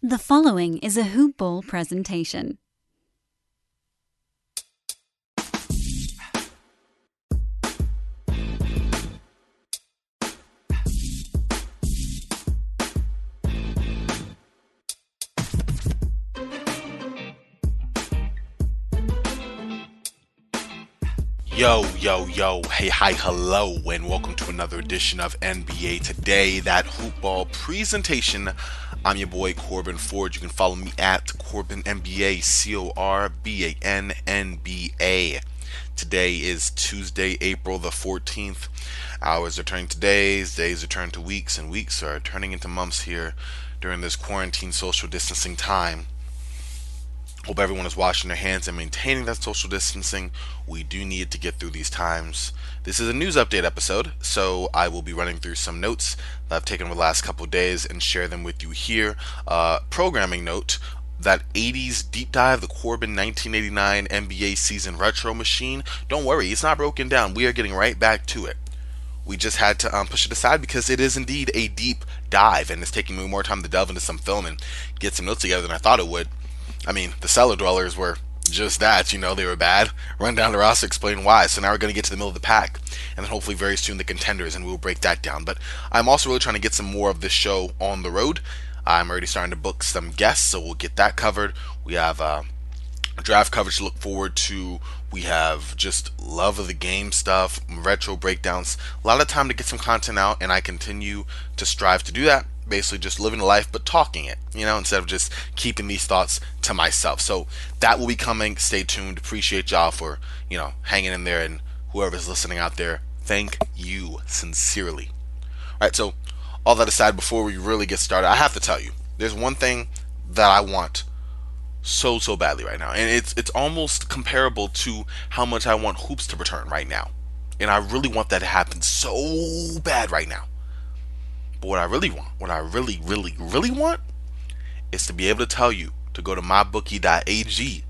The following is a Hoop Ball presentation. Yo, hey, hi, hello, and welcome to another edition of NBA Today, that hoop ball presentation. I'm your boy Corbin Ford. You can follow me at Corbin NBA, CORBANNBA. Today is Tuesday, April the 14th. Hours are turning to days are turning to weeks, and weeks are turning into months here during this quarantine social distancing time. Hope everyone is washing their hands and maintaining that social distancing. We do need to get through these times. This is a news update episode, so I will be running through some notes that I've taken over the last couple of days and share them with you here. Programming note: that 80s deep dive, the Corbin 1989 NBA season retro machine. Don't worry, it's not broken down. We are getting right back to it. We just had to push it aside because it is indeed a deep dive, and it's taking me more time to delve into some film and get some notes together than I thought it would. I mean, the cellar dwellers were just that, they were bad. Run down the roster, explain why. So now we're going to get to the middle of the pack, and then hopefully very soon the contenders, and we'll break that down. But I'm also really trying to get some more of this show on the road. I'm already starting to book some guests, so we'll get that covered. We have draft coverage to look forward to. We have just love of the game stuff, retro breakdowns, a lot of time to get some content out, and I continue to strive to do that. Basically, just living life but talking it, instead of just keeping these thoughts to myself. So that will be coming. Stay tuned. Appreciate y'all for, hanging in there, and whoever's listening out there, thank you sincerely. All right, so all that aside, before we really get started, I have to tell you, there's one thing that I want so badly right now, and it's almost comparable to how much I want hoops to return right now, and I really want that to happen so bad right now. But what I really want, what I really want, is to be able to tell you to go to mybookie.ag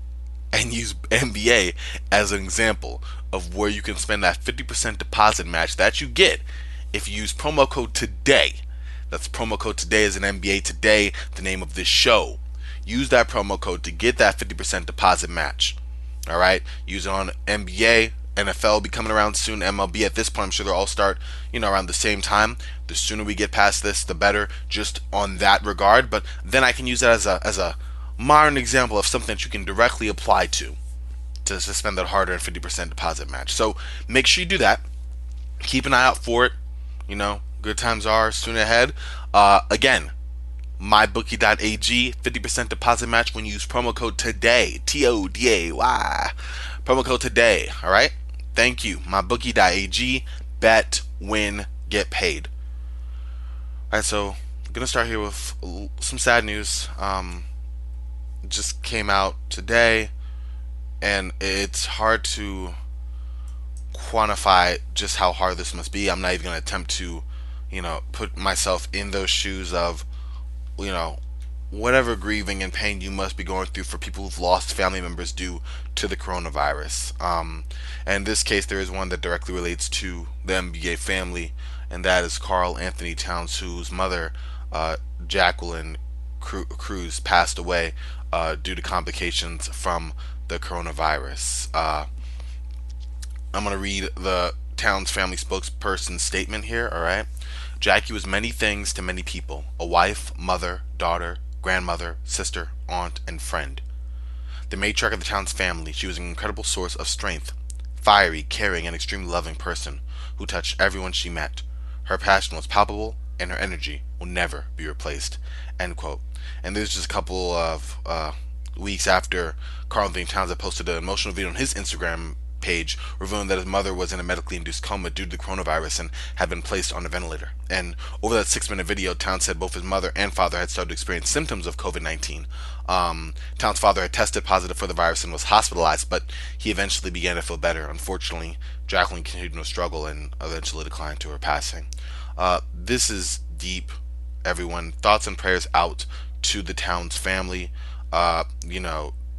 and use NBA as an example of where you can spend that 50% deposit match that you get if you use promo code TODAY. That's promo code TODAY as an NBA Today, the name of this show. Use that promo code to get that 50% deposit match. All right? Use it on NBA. NFL will be coming around soon. MLB at this point, I'm sure they'll all start, around the same time. The sooner we get past this, the better, just on that regard. But then I can use that as a modern example of something that you can directly apply to spend that hard-earned 50% deposit match. So make sure you do that. Keep an eye out for it. Good times are soon ahead. Again, mybookie.ag, 50% deposit match when you use promo code TODAY, TODAY. Promo code TODAY, all right? Thank you. Mybookie.ag, bet, win, get paid. All right, so I'm going to start here with some sad news. It just came out today, and it's hard to quantify just how hard this must be. I'm not even going to attempt to, put myself in those shoes of, whatever grieving and pain you must be going through for people who've lost family members due to the coronavirus. And in this case, there is one that directly relates to the NBA family, and that is Karl Anthony Towns, whose mother, Jacqueline Cruz, passed away due to complications from the coronavirus. I'm going to read the Towns family spokesperson's statement here, all right? Jackie was many things to many people: a wife, mother, daughter, grandmother, sister, aunt, and friend. The matriarch of the Towns family, she was an incredible source of strength, fiery, caring, and extremely loving person who touched everyone she met. Her passion was palpable, and her energy will never be replaced. End quote. And there's just a couple of weeks after Karl Anthony Towns had posted an emotional video on his Instagram page revealing that his mother was in a medically induced coma due to the coronavirus and had been placed on a ventilator. And over that 6-minute video, Towns said both his mother and father had started to experience symptoms of COVID-19. Towns' father had tested positive for the virus and was hospitalized, but he eventually began to feel better. Unfortunately, Jacqueline continued to struggle and eventually declined to her passing. This is deep, everyone. Thoughts and prayers out to the Towns family.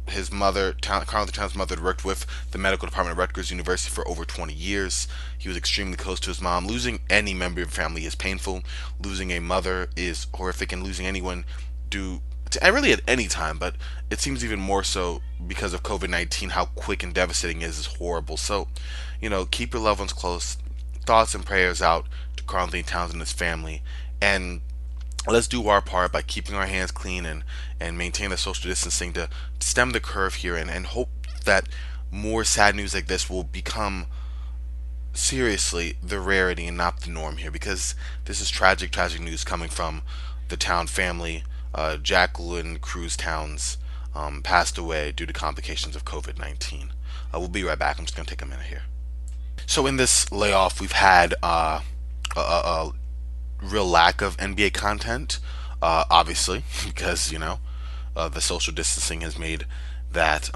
His mother, Karl Anthony Towns' mother, had worked with the medical department at Rutgers University for over 20 years. He was extremely close to his mom. Losing any member of your family is painful. Losing a mother is horrific, and losing anyone due really at any time, but it seems even more so because of COVID-19. How quick and devastating it is horrible. So, keep your loved ones close. Thoughts and prayers out to Karl Anthony Towns and his family, and let's do our part by keeping our hands clean and maintain the social distancing to stem the curve here, and hope that more sad news like this will become seriously the rarity and not the norm here, because this is tragic news coming from the Town family. Jacqueline Cruz Towns passed away due to complications of COVID-19. We'll be right back. I'm just going to take a minute here. So in this layoff, we've had a real lack of NBA content, obviously, because the social distancing has made that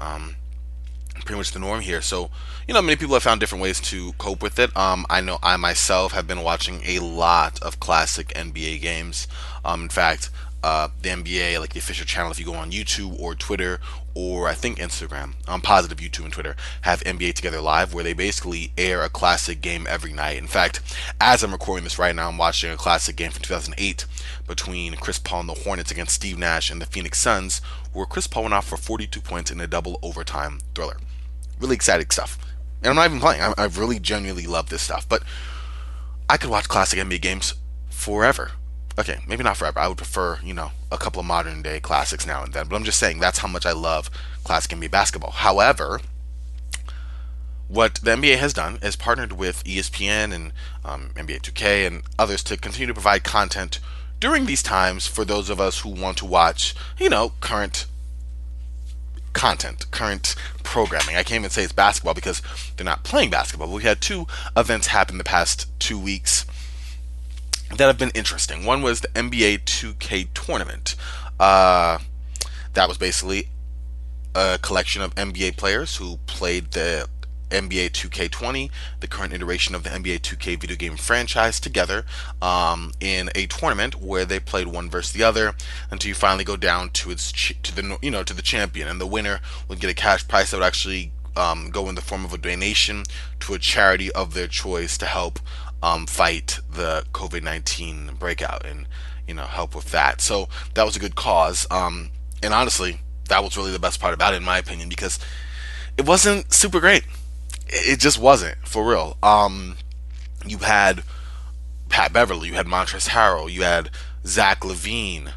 pretty much the norm here. So, many people have found different ways to cope with it. I know I myself have been watching a lot of classic NBA games. In fact, the NBA, like the official channel, if you go on YouTube or Twitter or I think Instagram, positive YouTube and Twitter, have NBA Together Live, where they basically air a classic game every night. In fact, as I'm recording this right now, I'm watching a classic game from 2008 between Chris Paul and the Hornets against Steve Nash and the Phoenix Suns, where Chris Paul went off for 42 points in a double overtime thriller. Really exciting stuff. And I'm not even playing. I really genuinely love this stuff. But I could watch classic NBA games forever. Okay, maybe not forever. I would prefer, a couple of modern day classics now and then. But I'm just saying that's how much I love classic NBA basketball. However, what the NBA has done is partnered with ESPN and NBA 2K and others to continue to provide content during these times for those of us who want to watch, current content, current programming. I can't even say it's basketball because they're not playing basketball. But we had two events happen the past 2 weeks that have been interesting. One was the NBA 2K tournament. That was basically a collection of NBA players who played the NBA 2K20, the current iteration of the NBA 2K video game franchise, together in a tournament where they played one versus the other until you finally go down to the champion, and the winner would get a cash prize that would actually go in the form of a donation to a charity of their choice to help fight the COVID-19 breakout and help with that. So that was a good cause, and honestly, that was really the best part about it, in my opinion, because it wasn't super great. It just wasn't, for real. You had Pat Beverly, you had Montrezl Harrell, you had Zach LaVine,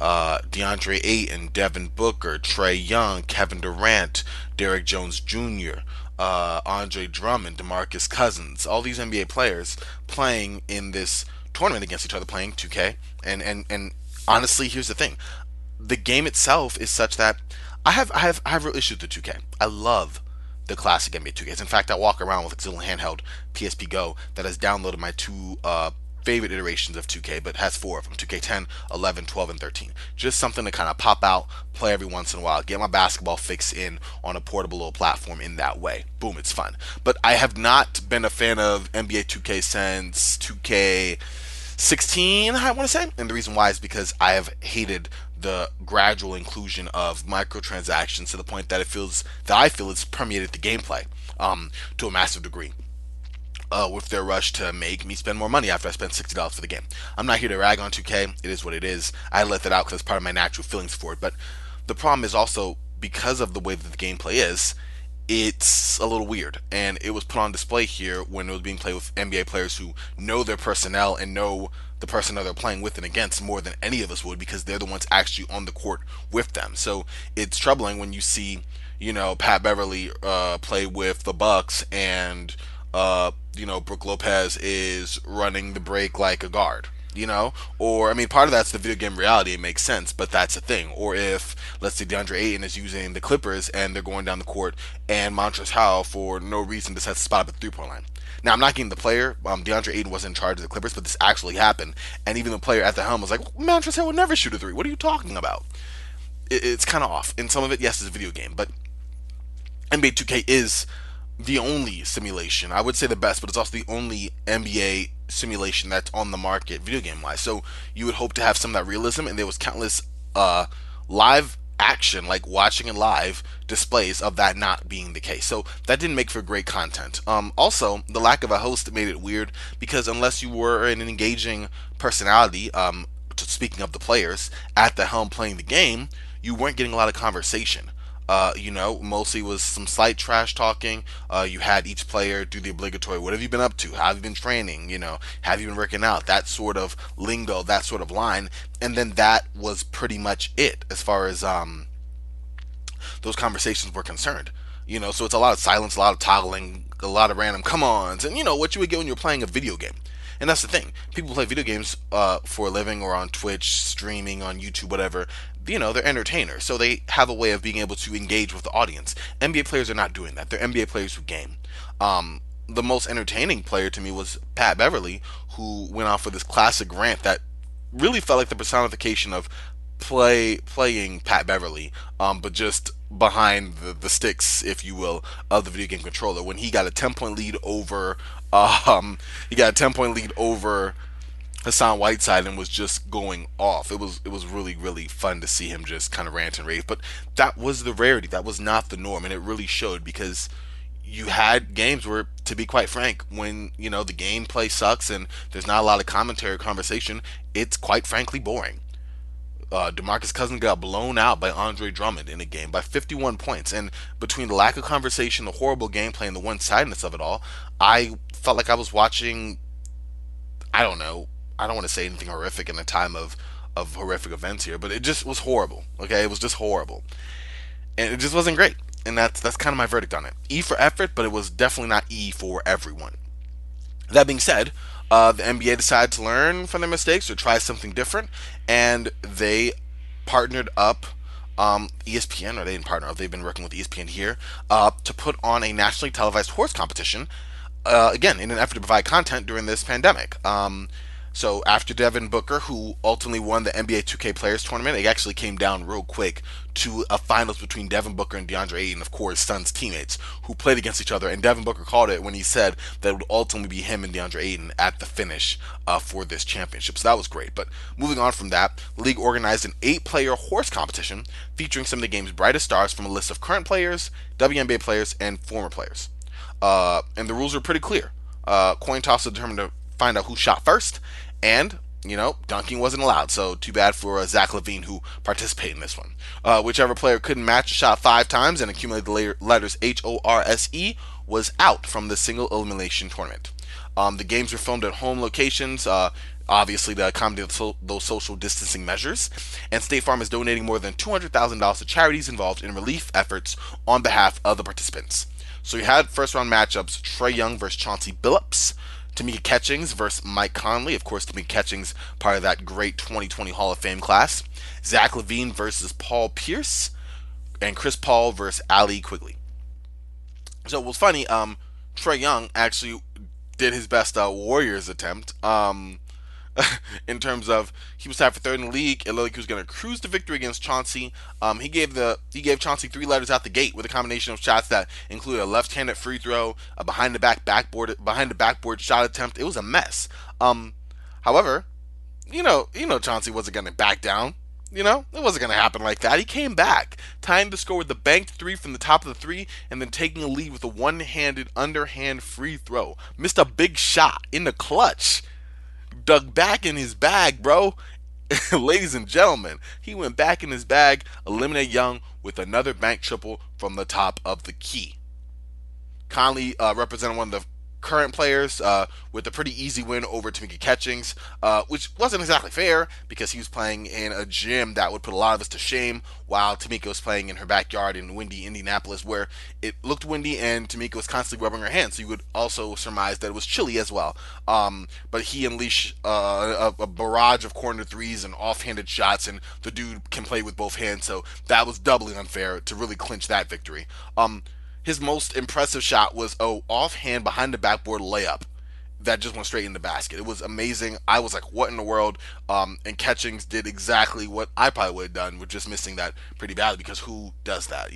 DeAndre Ayton, Devin Booker, Trae Young, Kevin Durant, Derrick Jones Jr., Andre Drummond, DeMarcus Cousins, all these NBA players playing in this tournament against each other, playing 2K. And honestly, here's the thing: the game itself is such that I have real issues with 2K. I love the classic NBA 2Ks. In fact, I walk around with a little handheld PSP Go that has downloaded my two favorite iterations of 2K, but has four of them: 2K10, 11, 12, and 13. Just something to kind of pop out, play every once in a while, get my basketball fix in on a portable little platform in that way. Boom, it's fun. But I have not been a fan of NBA 2K since 2K16, I want to say. And the reason why is because I have hated the gradual inclusion of microtransactions to the point that I feel it's permeated the gameplay to a massive degree. With their rush to make me spend more money after I spend $60 for the game. I'm not here to rag on 2K. It is what it is. I let that out because it's part of my natural feelings for it. But the problem is also, because of the way that the gameplay is, it's a little weird. And it was put on display here when it was being played with NBA players who know their personnel and know the personnel they're playing with and against more than any of us would, because they're the ones actually on the court with them. So it's troubling when you see, Pat Beverly play with the Bucks and Brook Lopez is running the break like a guard, or part of that's the video game reality. It makes sense, but that's a thing. Or if, let's say, DeAndre Ayton is using the Clippers and they're going down the court and Montrezl Harrell for no reason decides to spot up at the 3-point line. Now, I'm not getting the player. DeAndre Ayton wasn't in charge of the Clippers, but this actually happened. And even the player at the helm was like, Montrezl Harrell would never shoot a three. What are you talking about? It's kind of off. And some of it, yes, is a video game, but NBA 2K is the only simulation, I would say the best, but it's also the only NBA simulation that's on the market video game wise. So you would hope to have some of that realism, and there was countless live action, like watching it live, displays of that not being the case. So that didn't make for great content. Also, the lack of a host made it weird, because unless you were an engaging personality, speaking of the players at the helm playing the game, you weren't getting a lot of conversation. Mostly was some slight trash talking. You had each player do the obligatory, what have you been up to? How have you been training? Have you been working out? That sort of lingo, that sort of line. And then that was pretty much it as far as those conversations were concerned. So it's a lot of silence, a lot of toggling, a lot of random come ons, and what you would get when you're playing a video game. And that's the thing. People play video games for a living or on Twitch, streaming, on YouTube, whatever. They're entertainers. So they have a way of being able to engage with the audience. NBA players are not doing that. They're NBA players who game. The most entertaining player to me was Pat Beverly, who went off with this classic rant that really felt like the personification of playing Pat Beverly, but just behind the sticks, if you will, of the video game controller. When he got a 10-point lead over, Hassan Whiteside and was just going off. It was really really fun to see him just kind of rant and rave. But that was the rarity. That was not the norm, and it really showed because you had games where, to be quite frank, when the gameplay sucks and there's not a lot of commentary or conversation, it's quite frankly boring. DeMarcus Cousins got blown out by Andre Drummond in a game by 51 points. And between the lack of conversation, the horrible gameplay, and the one-sidedness of it all, I felt like I was watching, I don't know, I don't want to say anything horrific in the time of horrific events here, but it just was horrible. Okay, it was just horrible. And it just wasn't great. And that's kind of my verdict on it. E for effort, but it was definitely not E for everyone. That being said, the NBA decided to learn from their mistakes or try something different, and they partnered up. ESPN, or they didn't partner up, they've been working with ESPN here, to put on a nationally televised horse competition, again, in an effort to provide content during this pandemic. So after Devin Booker, who ultimately won the NBA 2K Players Tournament, it actually came down real quick to a finals between Devin Booker and DeAndre Ayton, of course, Suns teammates, who played against each other. And Devin Booker called it when he said that it would ultimately be him and DeAndre Ayton at the finish for this championship. So that was great. But moving on from that, the league organized an 8-player horse competition featuring some of the game's brightest stars from a list of current players, WNBA players, and former players. And the rules were pretty clear. Coin toss was determined to find out who shot first, and dunking wasn't allowed. So too bad for Zach LaVine, who participated in this one. Whichever player couldn't match a shot 5 times and accumulate the letters HORSE was out from the single elimination tournament. The games were filmed at home locations, obviously to accommodate those social distancing measures. And State Farm is donating more than $200,000 to charities involved in relief efforts on behalf of the participants. So you had first round matchups: Trae Young versus Chauncey Billups, Tamika Catchings versus Mike Conley. Of course, Tamika Catchings, part of that great 2020 Hall of Fame class. Zach LaVine versus Paul Pierce, and Chris Paul versus Ali Quigley. So it was funny. Trae Young actually did his best Warriors attempt. In terms of, he was tied for third in the league. It looked like he was going to cruise to victory against Chauncey. He gave Chauncey 3 letters out the gate with a combination of shots that included a left-handed free throw, a behind the backboard shot attempt. It was a mess. However, Chauncey wasn't going to back down. It wasn't going to happen like that. He came back, tying the score with the banked 3 from the top of the 3, and then taking a lead with a one-handed underhand free throw. Missed a big shot in the clutch. Dug back in his bag, bro. Ladies and gentlemen, he went back in his bag, eliminate Young with another bank triple from the top of the key. Conley represented one of the current players with a pretty easy win over Tamika Catchings, which wasn't exactly fair because he was playing in a gym that would put a lot of us to shame, while Tamika was playing in her backyard in windy Indianapolis, where it looked windy and Tamika was constantly rubbing her hands, so you would also surmise that it was chilly as well. But he unleashed a barrage of corner threes and offhanded shots, and the dude can play with both hands, so that was doubly unfair to really clinch that victory. His most impressive shot was a offhand behind the backboard layup that just went straight in the basket. It was amazing. I was like, what in the world? And Catchings did exactly what I probably would have done, with just missing that pretty badly, because who does that,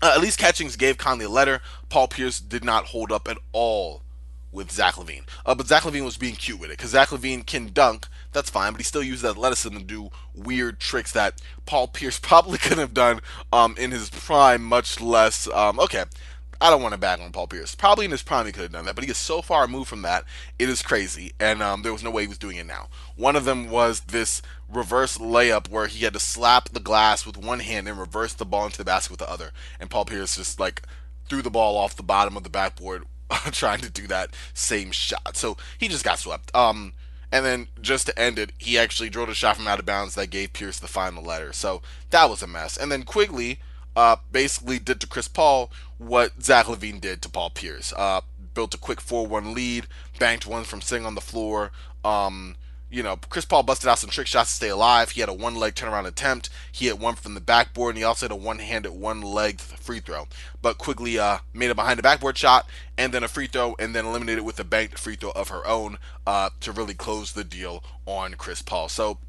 At least Catchings gave Conley a letter. Paul Pierce did not hold up at all with Zach LaVine. But Zach LaVine was being cute with it, because Zach LaVine can dunk, that's fine, but he still uses athleticism to do weird tricks that Paul Pierce probably couldn't have done in his prime, much less. Okay, I don't want to bag on Paul Pierce. Probably in his prime he could have done that, but he is so far removed from that. It is crazy, and there was no way he was doing it now. One of them was this reverse layup where he had to slap the glass with one hand and reverse the ball into the basket with the other, and Paul Pierce just like threw the ball off the bottom of the backboard trying to do that same shot. So he just got swept. And then just to end it, he actually drilled a shot from out of bounds that gave Pierce the final letter. So that was a mess. And then Quigley basically did to Chris Paul what Zach LaVine did to Paul Pierce. Built a quick 4-1 lead, banked one from sitting on the floor. Chris Paul busted out some trick shots to stay alive. He had a one-leg turnaround attempt. He hit one from the backboard, and he also had a one-handed, one-legged free throw. But Quigley made a behind-the-backboard shot, and then a free throw, and then eliminated with a banked free throw of her own to really close the deal on Chris Paul. So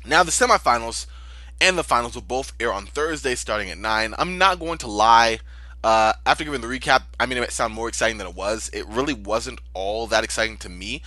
now the semifinals and the finals will both air on Thursday starting at 9. I'm not going to lie. After giving the recap, I mean, it might sound more exciting than it was. It really wasn't all that exciting to me.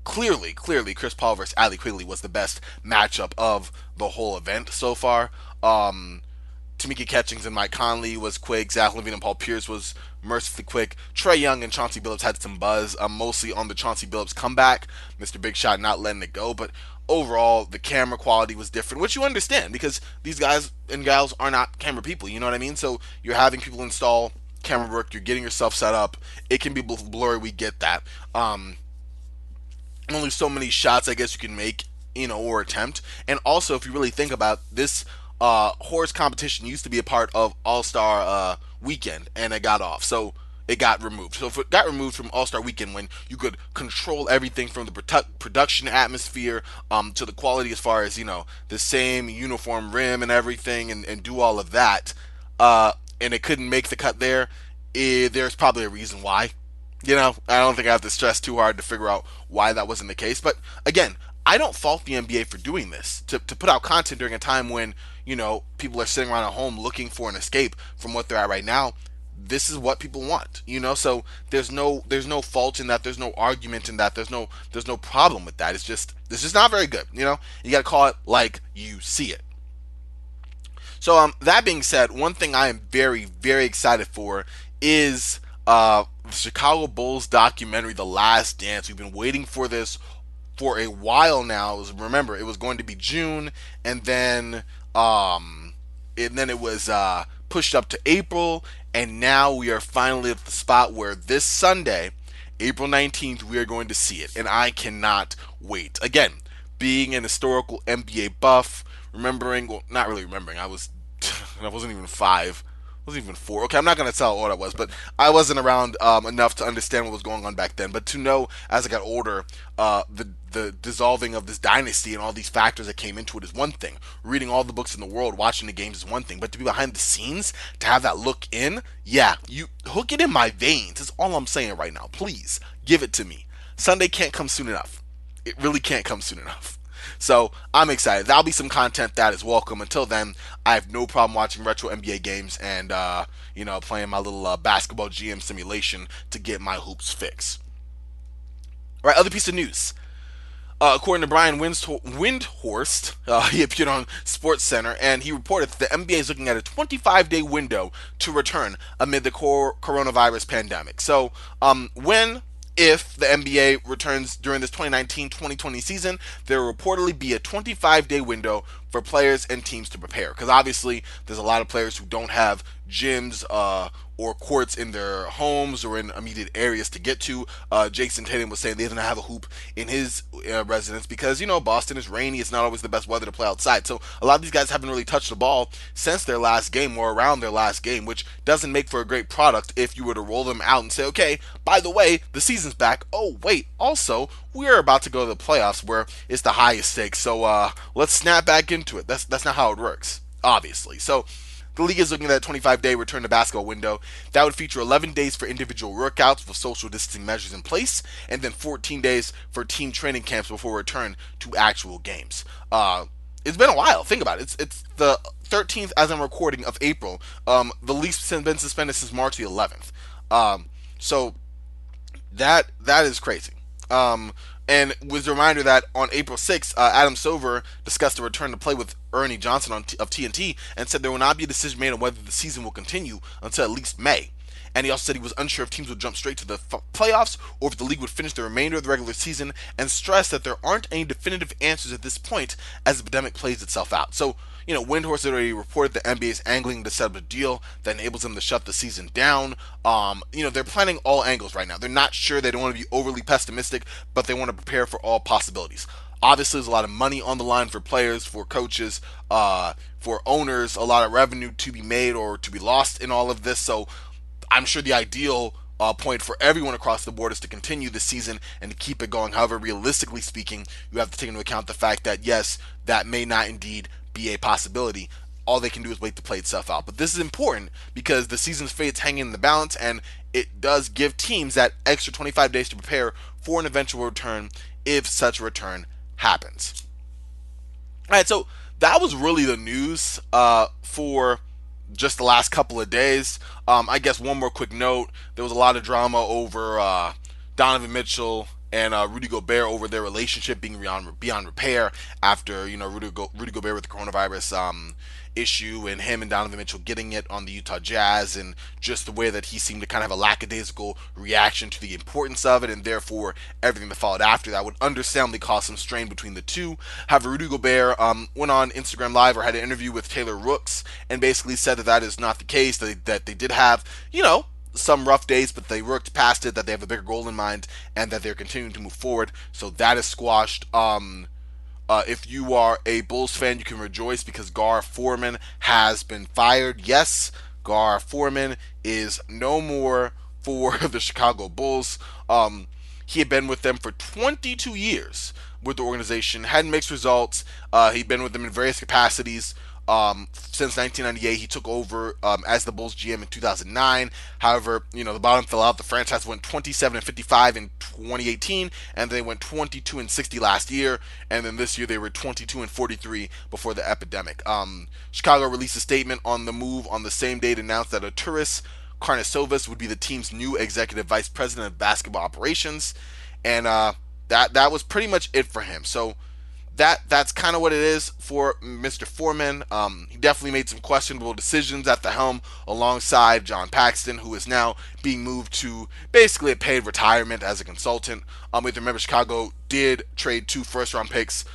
Clearly, Chris Paul versus Allie Quigley was the best matchup of the whole event so far. Tamika Catchings and Mike Conley was quick. Zach LaVine and Paul Pierce was mercifully quick. Trae Young and Chauncey Billups had some buzz, mostly on the Chauncey Billups comeback. Mr. Big Shot not letting it go, but overall the camera quality was different, which you understand because these guys and gals are not camera people. You know what I mean? So you're having people install camera work. You're getting yourself set up. It can be blurry. We get that. Only so many shots I guess you can make, or attempt. And also, if you really think about this, horse competition used to be a part of All-Star Weekend, and it got off. So it got removed. So if it got removed from All-Star Weekend, when you could control everything from the production atmosphere to the quality as far as, the same uniform rim and everything, and do all of that, and it couldn't make the cut there, there's probably a reason why. I don't think I have to stress too hard to figure out why that wasn't the case. But again, I don't fault the NBA for doing this, to put out content during a time when, people are sitting around at home looking for an escape from what they're at right now. This is what people want, so there's no fault in that, there's no argument in that, there's no problem with that. It's just not very good. You got to call it like you see it. So that being said, one thing I am very, very excited for is the Chicago Bulls documentary, The Last Dance. We've been waiting for this for a while now. Remember, it was going to be June, and then it was pushed up to April, and now we are finally at the spot where this Sunday, April 19th, we are going to see it, and I cannot wait. Again, being an historical NBA buff, not really remembering, I wasn't even 5. Wasn't even 4. Okay, I'm not going to tell what I was, but I wasn't around enough to understand what was going on back then. But to know as I got older, the dissolving of this dynasty and all these factors that came into it is one thing. Reading all the books in the world, watching the games is one thing. But to be behind the scenes, to have that look in, yeah, you hook it in my veins. That's all I'm saying right now. Please, give it to me. Sunday can't come soon enough. It really can't come soon enough. So I'm excited. That'll be some content that is welcome. Until then, I have no problem watching retro NBA games and playing my little basketball GM simulation to get my hoops fixed. All right, other piece of news. According to Brian Windhorst, he appeared on SportsCenter, and he reported that the NBA is looking at a 25-day window to return amid the coronavirus pandemic. So if the NBA returns during this 2019-2020 season, there will reportedly be a 25-day window for players and teams to prepare. Because obviously, there's a lot of players who don't have gyms or courts in their homes or in immediate areas to get to. Jason Tatum was saying they didn't have a hoop in his residence because, Boston is rainy. It's not always the best weather to play outside. So a lot of these guys haven't really touched the ball since their last game or around their last game, which doesn't make for a great product if you were to roll them out and say, okay, by the way, the season's back. Oh, wait, also, we're about to go to the playoffs where it's the highest stakes. So let's snap back into it. That's not how it works, obviously. So the league is looking at a 25-day return to basketball window. That would feature 11 days for individual workouts with social distancing measures in place, and then 14 days for team training camps before return to actual games. It's been a while. Think about it. It's the 13th, as I'm recording, of April. The league's been suspended since March the 11th. So that is crazy. And with a reminder that on April 6th, Adam Silver discussed a return to play with Ernie Johnson of TNT and said there will not be a decision made on whether the season will continue until at least May. And he also said he was unsure if teams would jump straight to the playoffs or if the league would finish the remainder of the regular season, and stressed that there aren't any definitive answers at this point as the pandemic plays itself out. So, Windhorst had already reported the NBA is angling to set up a deal that enables them to shut the season down. They're planning all angles right now. They're not sure. They don't want to be overly pessimistic, but they want to prepare for all possibilities. Obviously, there's a lot of money on the line for players, for coaches, for owners, a lot of revenue to be made or to be lost in all of this. So I'm sure the ideal point for everyone across the board is to continue the season and to keep it going. However, realistically speaking, you have to take into account the fact that, yes, that may not indeed be a possibility. All they can do is wait to play itself out. But this is important because the season's fate's hanging in the balance, and it does give teams that extra 25 days to prepare for an eventual return if such a return happens. All right, so that was really the news for just the last couple of days. I guess one more quick note: there was a lot of drama over Donovan Mitchell and Rudy Gobert over their relationship being beyond repair after Rudy Gobert with the coronavirus issue, and him and Donovan Mitchell getting it on the Utah Jazz, and just the way that he seemed to kind of have a lackadaisical reaction to the importance of it, and therefore everything that followed after that would understandably cause some strain between the two. However, Rudy Gobert went on Instagram Live or had an interview with Taylor Rooks and basically said that is not the case, that they did have, some rough days, but they worked past it, that they have a bigger goal in mind, and that they're continuing to move forward. So that is squashed. If you are a Bulls fan, you can rejoice because Gar Forman has been fired. Yes, Gar Forman is no more for the Chicago Bulls. He had been with them for 22 years with the organization, had mixed results. He'd been with them in various capacities. Since 1998, he took over as the Bulls GM in 2009. However, the bottom fell out. The franchise went 27-55 in 2018, and they went 22-60 last year. And then this year they were 22-43 before the epidemic. Chicago released a statement on the move on the same day to announce that Arturas Karnisovas would be the team's new executive vice president of basketball operations, and that was pretty much it for him. So that's kind of what it is for Mr. Foreman. He definitely made some questionable decisions at the helm alongside John Paxson, who is now being moved to basically a paid retirement as a consultant. We have to remember Chicago did trade 2 first-round picks,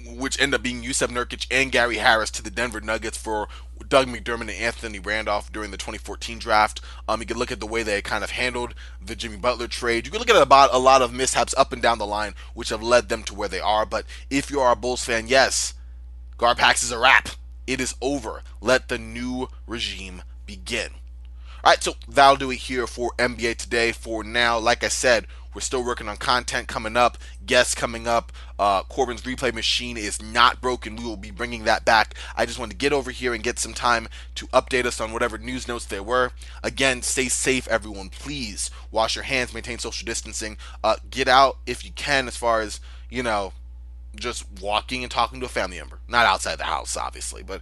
which ended up being Yusef Nurkic and Gary Harris to the Denver Nuggets for Doug McDermott and Anthony Randolph during the 2014 draft. You could look at the way they kind of handled the Jimmy Butler trade. You could look at about a lot of mishaps up and down the line, which have led them to where they are. But if you are a Bulls fan, yes, Garpax is a wrap. It is over. Let the new regime begin. All right, so that'll do it here for NBA Today. For now, like I said, we're still working on content coming up, guests coming up. Corbin's replay machine is not broken. We will be bringing that back. I just wanted to get over here and get some time to update us on whatever news notes there were. Again, stay safe, everyone. Please wash your hands, maintain social distancing. Get out if you can, as far as, just walking and talking to a family member. Not outside the house, obviously, but,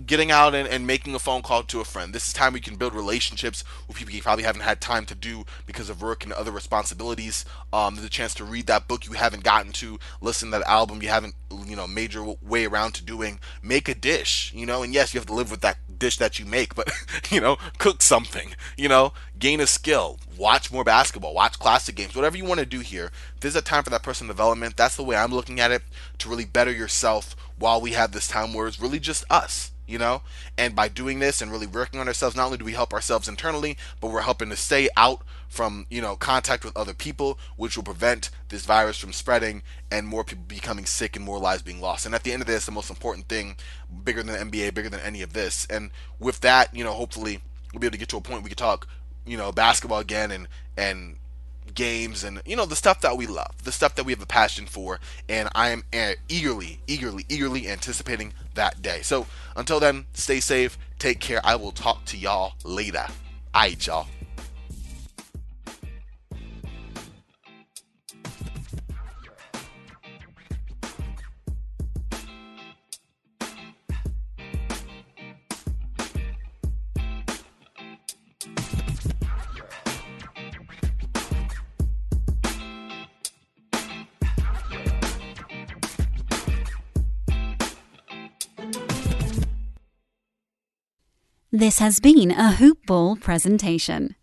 getting out and making a phone call to a friend. This is time we can build relationships with people you probably haven't had time to do because of work and other responsibilities. There's a chance to read that book you haven't gotten to, listen to that album you haven't, made your way around to doing. Make a dish, and yes, you have to live with that dish that you make, but, cook something, gain a skill, watch more basketball, watch classic games, whatever you want to do here. There's a time for that personal development. That's the way I'm looking at it, to really better yourself while we have this time where it's really just us. And by doing this and really working on ourselves, not only do we help ourselves internally, but we're helping to stay out from, contact with other people, which will prevent this virus from spreading and more people becoming sick and more lives being lost. And at the end of this, the most important thing, bigger than the NBA, bigger than any of this. And with that, hopefully we'll be able to get to a point where we can talk, basketball again and games and the stuff that we love, the stuff that we have a passion for, and I am eagerly anticipating that day. So until then, stay safe, take care. I will talk to y'all later. Alright, y'all. This has been a Hoop Ball presentation.